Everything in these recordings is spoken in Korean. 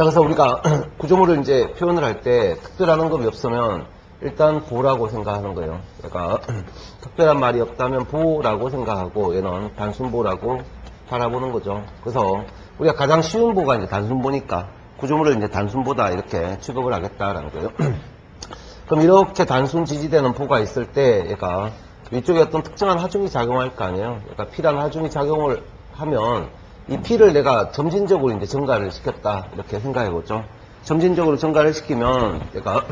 자, 그래서 우리가 구조물을 이제 표현을 할 때 특별한 언급이 없으면 일단 보라고 생각하는 거예요. 그러니까 특별한 말이 없다면 보라고 생각하고 얘는 단순보라고 바라보는 거죠. 그래서 우리가 가장 쉬운 보가 이제 단순보니까 구조물을 이제 단순보다 이렇게 취급을 하겠다라는 거예요. 그럼 이렇게 단순 지지되는 보가 있을 때 얘가 위쪽에 어떤 특정한 하중이 작용할 거 아니에요. 그러니까 P라는 하중이 작용을 하면 이 P를 내가 점진적으로 이제 증가를 시켰다 이렇게 생각해 보죠. 점진적으로 증가를 시키면 얘가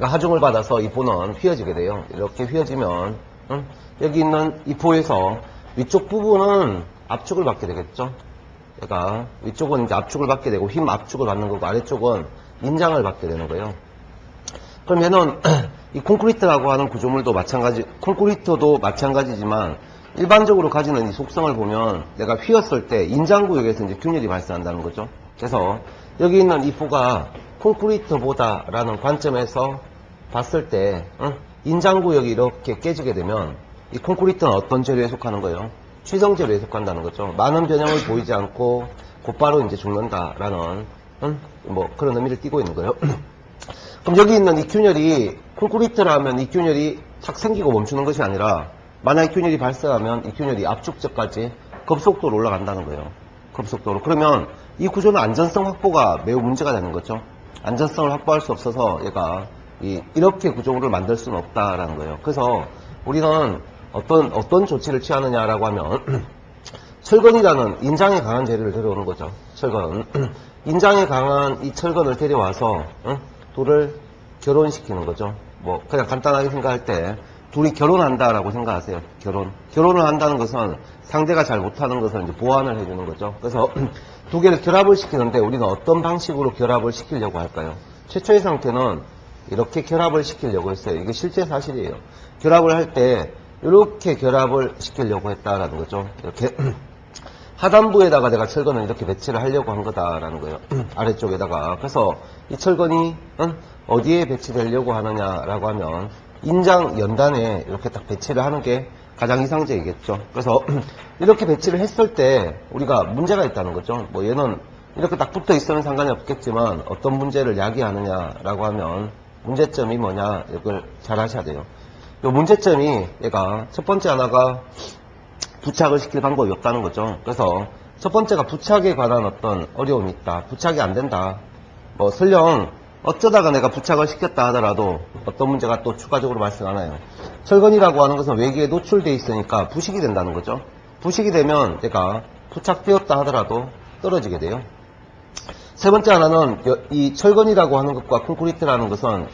하중을 받아서 이 보는 휘어지게 돼요. 이렇게 휘어지면 여기 있는 이 보에서 위쪽 부분은 압축을 받게 되겠죠. 얘가 위쪽은 이제 압축을 받게 되고 힘 압축을 받는 거고 아래쪽은 인장을 받게 되는 거예요. 그럼 얘는 이 콘크리트라고 하는 구조물도 콘크리트도 마찬가지지만 일반적으로 가지는 이 속성을 보면 내가 휘었을 때 인장구역에서 이제 균열이 발생한다는 거죠. 그래서 여기 있는 이 보가 콘크리트보다라는 관점에서 봤을 때 인장구역이 이렇게 깨지게 되면 이 콘크리트는 어떤 재료에 속하는 거예요? 취성재료에 속한다는 거죠. 많은 변형을 보이지 않고 곧바로 이제 죽는다라는 뭐 그런 의미를 띠고 있는 거예요. 그럼 여기 있는 이 균열이 콘크리트라면 이 균열이 탁 생기고 멈추는 것이 아니라 만약에 균열이 발생하면 이 균열이 압축제까지 급속도로 올라간다는 거예요. 급속도로. 그러면 이 구조는 안전성 확보가 매우 문제가 되는 거죠. 안전성을 확보할 수 없어서 얘가 이렇게 구조물을 만들 수는 없다라는 거예요. 그래서 우리는 어떤 조치를 취하느냐라고 하면 철근이라는 인장에 강한 재료를 데려오는 거죠. 철근. 인장에 강한 이 철근을 데려와서 둘을 결혼시키는 거죠. 뭐 그냥 간단하게 생각할 때 둘이 결혼한다라고 생각하세요. 결혼을 한다는 것은 상대가 잘 못하는 것을 이제 보완을 해주는 거죠. 그래서 두 개를 결합을 시키는데 우리는 어떤 방식으로 결합을 시키려고 할까요? 최초의 상태는 이렇게 결합을 시키려고 했어요. 이게 실제 사실이에요. 결합을 할 때 이렇게 결합을 시키려고 했다라는 거죠. 이렇게 하단부에다가 내가 철근을 이렇게 배치를 하려고 한 거다라는 거예요. 아래쪽에다가. 그래서 이 철근이 어디에 배치되려고 하느냐라고 하면 인장 연단에 이렇게 딱 배치를 하는 게 가장 이상적이겠죠. 그래서 이렇게 배치를 했을 때 우리가 문제가 있다는 거죠. 뭐 얘는 이렇게 딱 붙어 있으면 상관이 없겠지만 어떤 문제를 야기하느냐라고 하면 문제점이 뭐냐 이걸 잘 하셔야 돼요. 이 문제점이 얘가 첫 번째 하나가 부착을 시킬 방법이 없다는 거죠. 그래서 첫 번째가 부착에 관한 어떤 어려움이 있다. 부착이 안 된다. 뭐 설령 어쩌다가 내가 부착을 시켰다 하더라도 어떤 문제가 또 추가적으로 발생하나요? 철근이라고 하는 것은 외기에 노출되어 있으니까 부식이 된다는 거죠. 부식이 되면 내가 부착되었다 하더라도 떨어지게 돼요. 세 번째 하나는 이 철근이라고 하는 것과 콘크리트라는 것은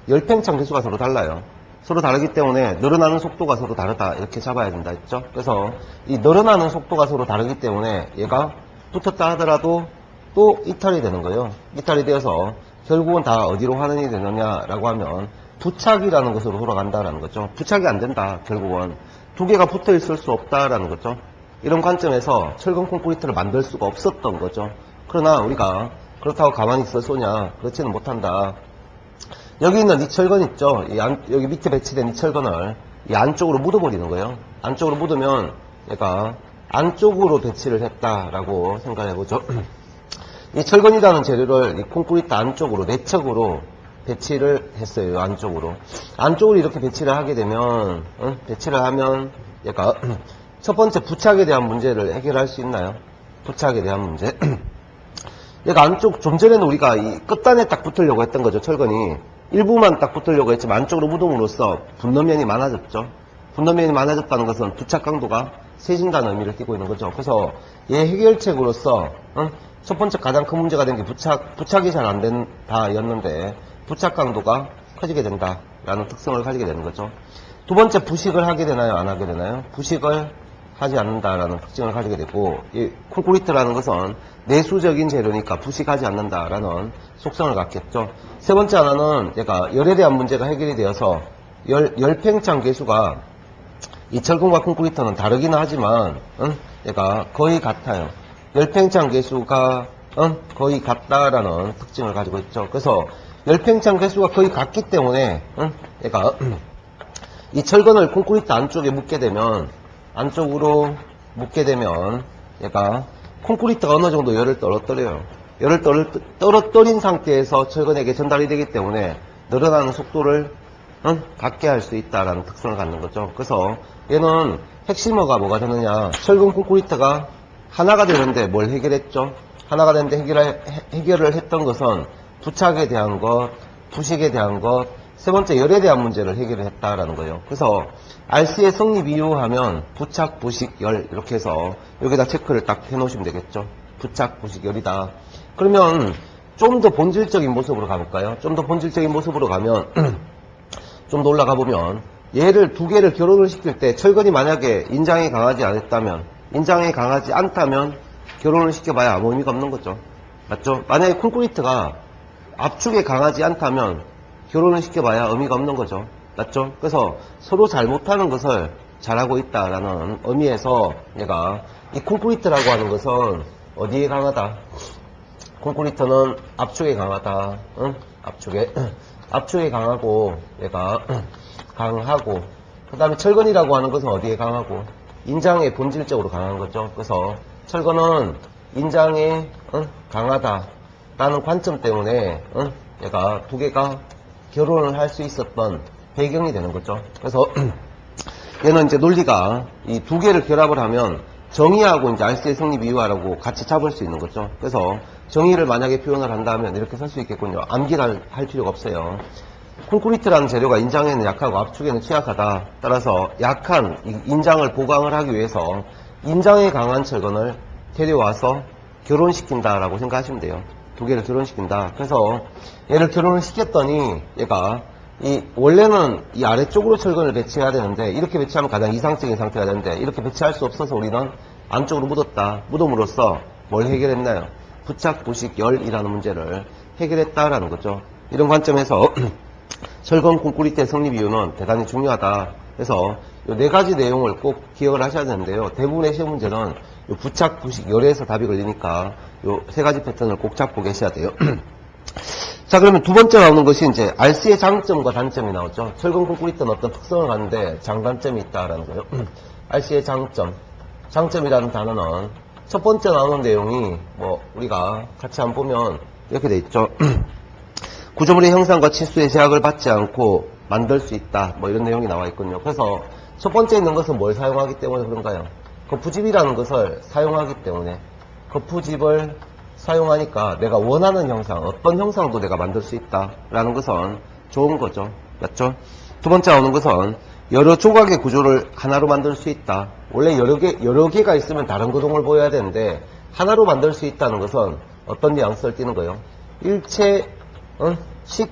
열팽창 개수가 서로 달라요. 서로 다르기 때문에 늘어나는 속도가 서로 다르다 이렇게 잡아야 된다 했죠. 그래서 이 늘어나는 속도가 서로 다르기 때문에 얘가 붙었다 하더라도 또 이탈이 되는 거예요. 이탈이 되어서 결국은 다 어디로 환원이 되느냐라고 하면 부착이라는 것으로 돌아간다라는 거죠. 부착이 안 된다. 결국은 두 개가 붙어 있을 수 없다라는 거죠. 이런 관점에서 철근 콘크리트를 만들 수가 없었던 거죠. 그러나 우리가 그렇다고 가만히 있어 쏘냐? 그렇지는 못한다. 여기 있는 이 철근 있죠? 여기 밑에 배치된 이 철근을 이 안쪽으로 묻어버리는 거예요. 안쪽으로 묻으면 얘가 안쪽으로 배치를 했다라고 생각해보죠. 이 철근이라는 재료를 이 콘크리트 안쪽으로, 내척으로 배치를 했어요. 안쪽으로. 안쪽으로 이렇게 배치를 하게 되면, 배치를 하면 얘가 첫 번째 부착에 대한 문제를 해결할 수 있나요? 부착에 대한 문제. 얘가 안쪽, 좀 전에는 우리가 이 끝단에 딱 붙으려고 했던 거죠. 철근이. 일부만 딱 붙으려고 했지만 안쪽으로 묻음으로써 분노면이 많아졌죠. 분노면이 많아졌다는 것은 부착 강도가 세진다는 의미를 띠고 있는 거죠. 그래서 얘 해결책으로서 첫 번째 가장 큰 문제가 된 게 부착이 잘 안 된다였는데 부착 강도가 커지게 된다라는 특성을 가지게 되는 거죠. 두 번째 부식을 하게 되나요? 안 하게 되나요? 부식을 하지 않는다라는 특징을 가지게 되고 이 콘크리트라는 것은 내수적인 재료니까 부식하지 않는다라는 속성을 갖겠죠. 세 번째 하나는 얘가 열에 대한 문제가 해결이 되어서 열팽창 계수가 이 철근과 콘크리트는 다르기는 하지만 얘가 거의 같아요. 열팽창 계수가 거의 같다라는 특징을 가지고 있죠. 그래서 열팽창 계수가 거의 같기 때문에 얘가 이 철근을 콘크리트 안쪽에 묻게 되면 안쪽으로 묻게 되면 얘가 콘크리트가 어느 정도 열을 떨어뜨려요. 열을 떨어뜨린 상태에서 철근에게 전달이 되기 때문에 늘어나는 속도를 갖게 할 수 있다라는 특성을 갖는 거죠. 그래서 얘는 핵심어가 뭐가 되느냐. 철근 콘크리트가 하나가 되는데 뭘 해결했죠? 하나가 되는데 해결을 했던 것은 부착에 대한 것, 부식에 대한 것, 세 번째 열에 대한 문제를 해결을 했다라는 거예요. 그래서 RC의 성립 이유 하면 부착, 부식, 열 이렇게 해서 여기다 체크를 딱 해놓으시면 되겠죠. 부착, 부식, 열이다. 그러면 좀 더 본질적인 모습으로 가볼까요? 좀 더 본질적인 모습으로 가면 좀 더 올라가 보면 얘를 두 개를 결혼을 시킬 때 철근이 만약에 인장이 강하지 않았다면, 인장이 강하지 않다면 결혼을 시켜봐야 아무 의미가 없는 거죠. 맞죠? 만약에 콘크리트가 압축에 강하지 않다면 결혼을 시켜봐야 의미가 없는 거죠. 맞죠? 그래서 서로 잘못하는 것을 잘하고 있다라는 의미에서 얘가 이 콘크리트라고 하는 것은 어디에 강하다? 콘크리트는 압축에 강하다. 응? 압축에 강하고 얘가 강하고, 그 다음에 철근이라고 하는 것은 어디에 강하고? 인장에 본질적으로 강한 거죠. 그래서 철근은 인장에 강하다라는 관점 때문에 얘가 두 개가 결혼을 할 수 있었던 배경이 되는 거죠. 그래서 얘는 이제 논리가 이 두 개를 결합을 하면 정의하고 이제 RC의 성립 이유하라고 같이 잡을 수 있는 거죠. 그래서 정의를 만약에 표현을 한다면 이렇게 쓸 수 있겠군요. 암기를 할 필요가 없어요. 콘크리트라는 재료가 인장에는 약하고 압축에는 취약하다. 따라서 약한 인장을 보강을 하기 위해서 인장에 강한 철근을 데려와서 결혼시킨다라고 생각하시면 돼요. 두 개를 결혼시킨다. 그래서 얘를 결혼을 시켰더니 얘가 원래는 이 아래쪽으로 철근을 배치해야 되는데 이렇게 배치하면 가장 이상적인 상태가 되는데 이렇게 배치할 수 없어서 우리는 안쪽으로 묻었다. 묻음으로써 뭘 해결했나요? 부착, 부식, 열이라는 문제를 해결했다라는 거죠. 이런 관점에서 철근 콘크리트의 성립 이유는 대단히 중요하다. 그래서 이 네 가지 내용을 꼭 기억을 하셔야 되는데요. 대부분의 시험 문제는 이 부착, 부식, 열에서 답이 걸리니까 이 세 가지 패턴을 꼭 잡고 계셔야 돼요. 자, 그러면 두 번째 나오는 것이 이제 RC의 장점과 단점이 나오죠. 철근 콘크리트는 어떤 특성을 갖는데 장단점이 있다라는 거예요. RC의 장점. 장점이라는 단어는 첫 번째 나오는 내용이 우리가 같이 한번 보면 이렇게 돼 있죠. 구조물의 형상과 치수의 제약을 받지 않고 만들 수 있다. 이런 내용이 나와 있군요. 그래서 첫 번째 있는 것은 뭘 사용하기 때문에 그런가요? 거푸집이라는 것을 사용하기 때문에 거푸집을 사용하니까 내가 원하는 형상, 어떤 형상도 내가 만들 수 있다라는 것은 좋은 거죠. 맞죠? 두 번째 나오는 것은 여러 조각의 구조를 하나로 만들 수 있다. 원래 여러 개가 있으면 다른 구동을 보여야 되는데 하나로 만들 수 있다는 것은 어떤 뉘앙스를 띠는 거예요? 일체식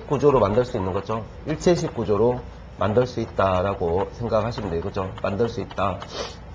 구조로 만들 수 있는 거죠. 일체식 구조로 만들 수 있다라고 생각하시면 돼요. 그죠? 만들 수 있다.